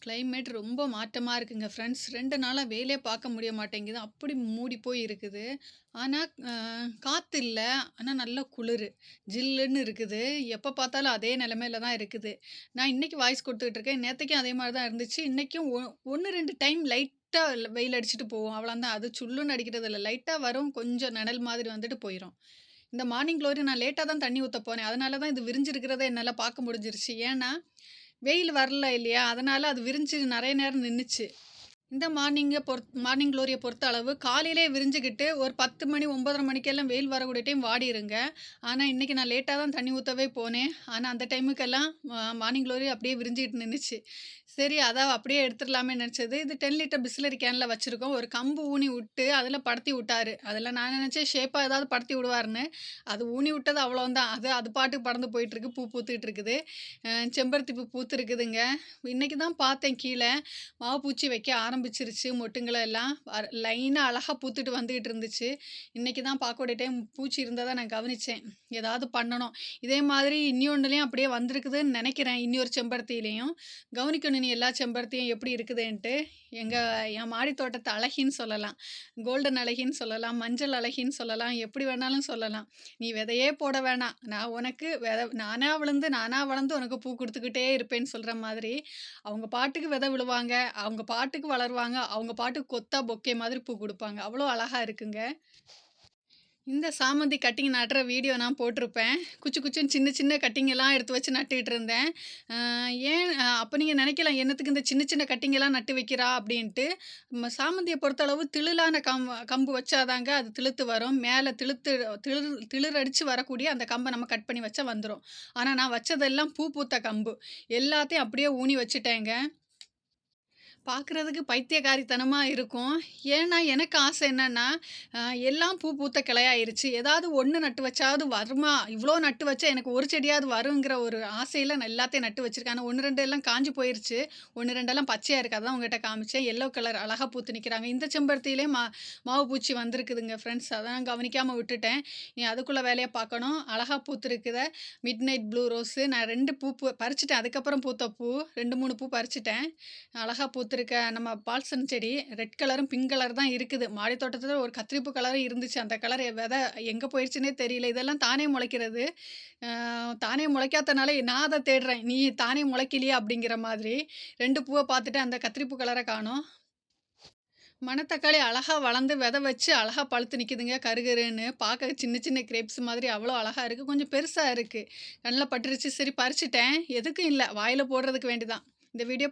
Climate ரொம்ப மாற்றமா இருக்குங்க ஃப்ரெண்ட்ஸ். 2 நாளா வெயிலே பார்க்க முடிய மாட்டேங்குது. அப்படி மூடி போய் இருக்குது. ஆனா, அ காத்து இல்ல. ஆனா நல்லா குளிரு. ஜில்லுன்னு இருக்குது. எப்ப பார்த்தாலும் அதே நிலைமையில தான் இருக்குது. நான் இன்னைக்கு வாய்ஸ் குடுத்துட்டு இருக்கேன். நேத்தைக்கும் அதே மாரி தான் இருந்துச்சு. இன்னைக்கும் 1, 2 டைம் லைட்டா வெயில் அடிச்சுட்டு போகும். அவ்வளோதான். அது சுள்ளுன்னு அடிக்கிறது இல்ல. லைட்டா வரும். கொஞ்சம் நிழல் மாதிரி வந்துட்டு போயிரும். இந்த மார்னிங் குளோரி நான் லேட்டா தான் தண்ணி ஊத்த போனேன். அதனால தான் இது விரிஞ்சிருக்கிறத என்னால பார்க்க முடிஞ்சிருச்சு. ஏன்னா, வெயில் வரல இல்லையா? அதனால அது விரிஞ்சு நெறைய நேரம் நின்னுச்சு. இந்த மார்னிங் குளோரிய பொறுத்த அளவு காலையிலே விரிஞ்சுகிட்டு ஒரு 10 மணி 9:30 மணிக்கெல்லாம் வெயில் வரக்கூடிய டைம் வாடிருங்க. ஆனா, இன்னைக்கு நான் லேட்டா தான் தண்ணி ஊத்தவே போனேன். ஆனா, அந்த டைமுக்கெல்லாம் மார்னிங் குளோரி அப்படியே விரிஞ்சுகிட்டு நின்னுச்சு. சரி அத அப்படியே எடுத்துடலாமேன்னு நெனச்சது. இது 10 லிட்டர் பிஸ்லரி கேன்ல வச்சிருக்கோம். ஒரு கம்பு ஊனி விட்டு அதில படத்தி விட்டாரு. அதில நான் நெனச்சேன் ஷேப்பா ஏதாவது படத்தி விடுவாருன்னு. அது ஊனி விட்டது அவ்வளோந்தான். அது பாட்டுக்கு படந்து போயிட்டுருக்கு. பூ பூத்துட்டு இருக்குது. செம்பருத்தி பூ பூத்துருக்குதுங்க. இன்னைக்கு தான் பார்த்தேன் கீழ. மாவு பூச்சி வைக்க ஆரம்பிச்சிருச்சு மொட்டுங்கள எல்லாம். லைனா அழகா பூத்துட்டு வந்துகிட்டு இருந்துச்சு. இன்னைக்கு தான் பார்க்கக்கூடிய டைம் பூச்சி இருந்தத நான் கவனிச்சேன். ஏதாவது பண்ணணும். இதே மாதிரி இன்னொன்னுலயும் அப்படியே வந்திருக்குதுன்னு நெனைக்கிறேன். இன்னொரு செம்பருத்தியிலயும். கவனிக்கணும் இனி எல்லா செம்பருத்தியும் எப்படி இருக்குதுன்ட்டு. எங்க என் மாடி தோட்டத்து அழகின்னு சொல்லலாம். கோல்டன் அழகின்னு சொல்லலாம். மஞ்சள் அழகின்னு சொல்லலாம். எப்படி வேணாலும் சொல்லலாம். "நீ விதையே போட வேணாம். நான் உனக்கு நானா விழுந்து, நானா வளர்ந்து உனக்கு பூ குடுத்துக்கிட்டே இருப்பேன்னு" சொல்ற மாதிரி, அவங்க பாட்டுக்கு விதை விழுவாங்க. அவங்க பாட்டுக்கு வளருவாங்க. அவங்க பாட்டுக்கு கொத்தா பொக்கே மாதிரி பூ குடுப்பாங்க. அவ்வளோ அழகா இருக்குங்க. இந்த சாமந்தி கட்டிங் நடுற வீடியோ நான் போட்டிருப்பேன். குச்சு குச்சுன்னு சின்ன சின்ன கட்டிங்கெல்லாம் எடுத்து வச்சு நட்டுட்டு இருந்தேன். அ ஏன் அப்ப நீங்க நினைக்கலாம், "என்னத்துக்கு இந்த சின்ன சின்ன கட்டிங்கெல்லாம் நட்டு வைக்கிறா?" அப்படின்ட்டு. சாமந்திய பொறுத்தளவு திளிலான கம்பு வச்சாதாங்க அது திளுத்து வரும். மேல திளிர் அடிச்சு வரக்கூடிய அந்த கம்ப நம்ம கட் பண்ணி வச்சா வந்துரும். ஆனா நான் வச்சதெல்லாம் பூ பூத்த கம்பு. எல்லாத்தையும் அப்படியே ஊனி வச்சுட்டேங்க. பார்க்குறதுக்கு பைத்தியக்காரித்தனமா இருக்கும். ஏன்னா, எனக்கு ஆசை என்னன்னா, அ எல்லாம் பூ பூத்த கிளையாயிருச்சு. ஏதாவது ஒண்ணு நட்டு வச்சாவது வருமா? இவ்ளோ நட்டு வச்சா எனக்கு ஒரு செடியாவது வருங்கிற ஒரு ஆசையில நான் எல்லாத்தையும் நட்டு வச்சிருக்கேன். ஆனா 1, 2 எல்லாம் காஞ்சு போயிருச்சு. 1, 2 எல்லாம் பச்சையா இருக்கு. அதான் உங்ககிட்ட காமிச்சேன். எல்லோ கலர் அழகா பூத்து நிக்கிறாங்க. இந்த செம்பருத்தியிலே மாவு பூச்சி வந்திருக்குதுங்க ஃப்ரெண்ட்ஸ். அதான் கவனிக்காம விட்டுட்டேன். இனி அதுக்குள்ள வேலைய பார்க்கணும். அழகா பூத்திருக்குத மிட் நைட் ப்ளூ ரோஸு. நான் 2 பூ பறிச்சுட்டேன். அதுக்கப்புறம் பூத்த பூ 2, 3 பூ பறிச்சுட்டேன். அழகா பூத்திருக்க நம்ம பால்சம் செடி ரெட் கலரும், பிங்க் கலர் தான் இருக்குது. மாடி தோட்டத்துல ஒரு கத்திரிப்பூ கலரும் இருந்துச்சு. அந்த கலர் விதை எங்க போயிருச்சுன்னே தெரியல. இதெல்லாம் தானே முளைக்கிறது. தானே முளைக்காதனால நான் அத தேடுறேன். "நீ தானே முளைக்கலையா?" அப்படிங்கிற மாதிரி. 2 பூவ பார்த்துட்டு அந்த கத்திரிப்பூ கலர காணோம். மணத்தக்காளி அழகா வளர்ந்து விதை வச்சு அழகா பழுத்து நிக்குதுங்க கருகருன்னு. பார்க்க சின்ன சின்ன கிரேப்ஸ் மாதிரி அவ்வளோ அழகா இருக்கு. கொஞ்சம் பெருசா இருக்கு. கண்ல பட்டுருச்சு. சரி பறிச்சுட்டேன். எதுக்கும் இல்ல. வாயில போடுறதுக்கு வேண்டி தான். இந்த வீடியோ